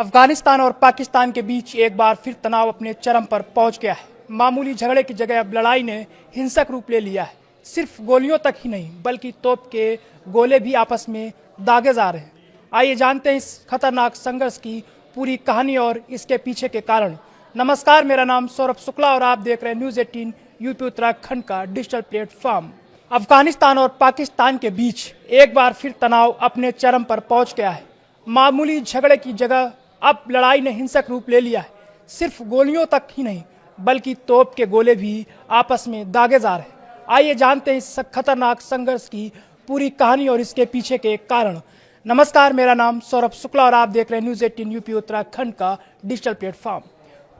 अफगानिस्तान और पाकिस्तान के बीच एक बार फिर तनाव अपने चरम पर पहुंच गया है। मामूली झगड़े की जगह अब लड़ाई ने हिंसक रूप ले लिया है। सिर्फ गोलियों तक ही नहीं बल्कि तोप के गोले भी आपस में दागे जा रहे हैं। आइए जानते हैं इस खतरनाक संघर्ष की पूरी कहानी और इसके पीछे के कारण। नमस्कार, मेरा नाम सौरभ शुक्ला और आप देख रहे हैं न्यूज़ 18 यूपी उत्तराखंड का डिजिटल प्लेटफॉर्म। अफगानिस्तान और पाकिस्तान के बीच एक बार फिर तनाव अपने चरम पर पहुंच गया है। मामूली झगड़े की जगह अब लड़ाई ने हिंसक रूप ले लिया है। सिर्फ गोलियों तक ही नहीं बल्कि तोप के गोले भी आपस में दागे जा रहे हैं। आइए जानते हैं इस खतरनाक संघर्ष की पूरी कहानी और इसके पीछे के कारण। नमस्कार, मेरा नाम सौरभ शुक्ला और आप देख रहे हैं न्यूज़ 18 यूपी उत्तराखंड का डिजिटल प्लेटफॉर्म।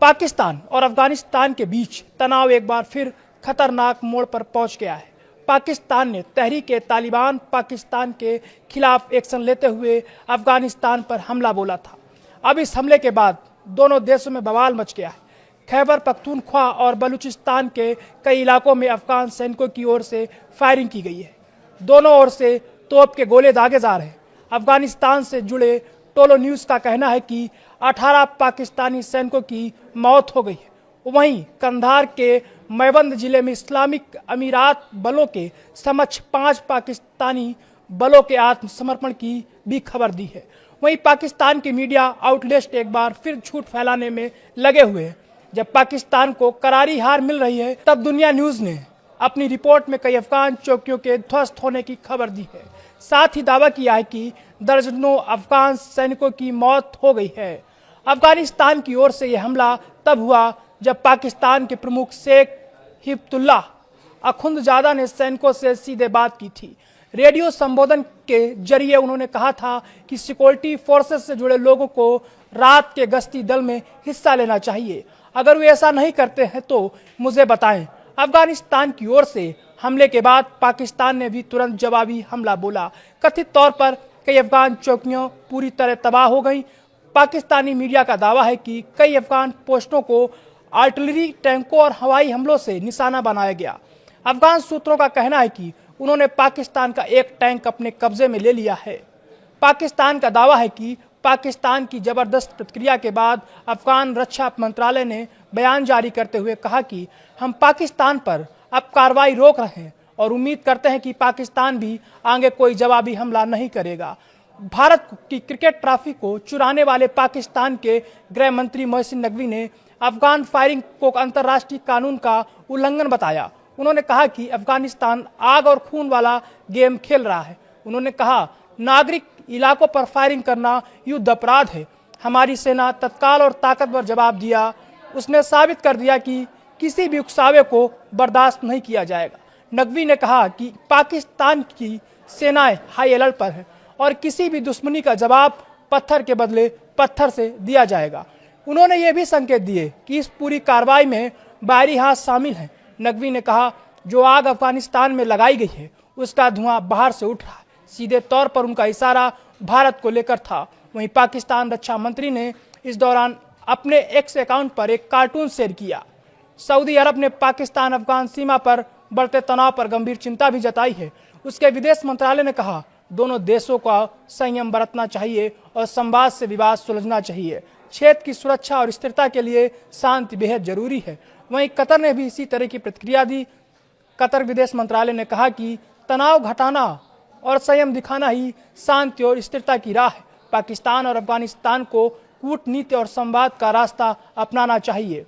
पाकिस्तान और अफगानिस्तान के बीच तनाव एक बार फिर खतरनाक मोड़ पर पहुंच गया है। पाकिस्तान ने तहरीक-ए-तालिबान पाकिस्तान के खिलाफ एक्शन लेते हुए अफगानिस्तान पर हमला बोला था। अब इस हमले के बाद दोनों देशों में बवाल मच गया है। खैबर पख्तूनख्वा और बलूचिस्तान के कई इलाकों में अफगान सैनिकों की ओर से फायरिंग की गई है। दोनों ओर से तोप के गोले दागे जा रहे हैं। अफगानिस्तान से जुड़े टोलो न्यूज़ का कहना है कि 18 पाकिस्तानी सैनिकों की मौत हो गई है। वहीं कंधार के मैबंद जिले में इस्लामिक अमीरात बलों के समक्ष 5 पाकिस्तानी बलों के आत्मसमर्पण की भी खबर दी है। वहीं पाकिस्तान के मीडिया आउटलेट एक बार फिर झूठ फैलाने में लगे हुए हैं। जब पाकिस्तान को करारी हार मिल रही है तब दुनिया न्यूज़ ने अपनी रिपोर्ट में कई अफगान चौकियों के ध्वस्त होने की खबर दी है। साथ ही दावा किया है कि दर्जनों अफगान सैनिकों की मौत हो गई है। अफगानिस्तान की ओर से यह हमला तब हुआ जब पाकिस्तान के प्रमुख शेख हिब्तुल्लाह अखुंदजादा ने सैनिकों से सीधे बात की थी। रेडियो संबोधन के जरिए उन्होंने कहा था कि सिक्योरिटी फोर्सेस से जुड़े लोगों को रात के गश्ती दल में हिस्सा लेना चाहिए। अगर वे ऐसा नहीं करते हैं तो मुझे बताएं। अफगानिस्तान की ओर से हमले के बाद पाकिस्तान ने भी तुरंत जवाबी हमला बोला। कथित तौर पर कई अफगान चौकियां पूरी तरह तबाह हो गई। पाकिस्तानी मीडिया का दावा है कि कई अफगान पोस्टों को आर्टिलरी टैंकों और हवाई हमलों से निशाना बनाया गया। अफगान सूत्रों का कहना है कि उन्होंने पाकिस्तान का एक टैंक अपने कब्जे में ले लिया है। पाकिस्तान का दावा है कि पाकिस्तान की जबरदस्त प्रतिक्रिया के बाद अफगान रक्षा मंत्रालय ने बयान जारी करते हुए कहा कि हम पाकिस्तान पर अब कार्रवाई रोक रहे हैं और उम्मीद करते हैं कि पाकिस्तान भी आगे कोई जवाबी हमला नहीं करेगा। भारत की क्रिकेट ट्रॉफी को चुराने वाले पाकिस्तान के गृह मंत्री मोहसिन नकवी ने अफगान फायरिंग को अंतर्राष्ट्रीय कानून का उल्लंघन बताया। उन्होंने कहा कि अफगानिस्तान आग और खून वाला गेम खेल रहा है। उन्होंने कहा, नागरिक इलाकों पर फायरिंग करना युद्ध अपराध है। हमारी सेना तत्काल और ताकतवर जवाब दिया। उसने साबित कर दिया कि किसी भी उकसावे को बर्दाश्त नहीं किया जाएगा। नकवी ने कहा कि पाकिस्तान की सेनाएं हाई अलर्ट पर है और किसी भी दुश्मनी का जवाब पत्थर के बदले पत्थर से दिया जाएगा। उन्होंने ये भी संकेत दिए कि इस पूरी कार्रवाई में बाहरी हाथ शामिल हैं। नकवी ने कहा, जो आग अफगानिस्तान में लगाई गई है उसका धुआं बाहर से उठ रहा है। सीधे तौर पर उनका इशारा भारत को लेकर था। वहीं पाकिस्तान रक्षा मंत्री ने इस दौरान अपने एक्स अकाउंट पर एक कार्टून शेयर किया। सऊदी अरब ने पाकिस्तान अफगान सीमा पर बढ़ते तनाव पर गंभीर चिंता भी जताई है। उसके विदेश मंत्रालय ने कहा, दोनों देशों का संयम बरतना चाहिए और संवाद से विवाद सुलझना चाहिए। क्षेत्र की सुरक्षा और स्थिरता के लिए शांति बेहद जरूरी है। वहीं कतर ने भी इसी तरह की प्रतिक्रिया दी। कतर विदेश मंत्रालय ने कहा कि तनाव घटाना और संयम दिखाना ही शांति और स्थिरता की राह है। पाकिस्तान और अफगानिस्तान को कूटनीति और संवाद का रास्ता अपनाना चाहिए।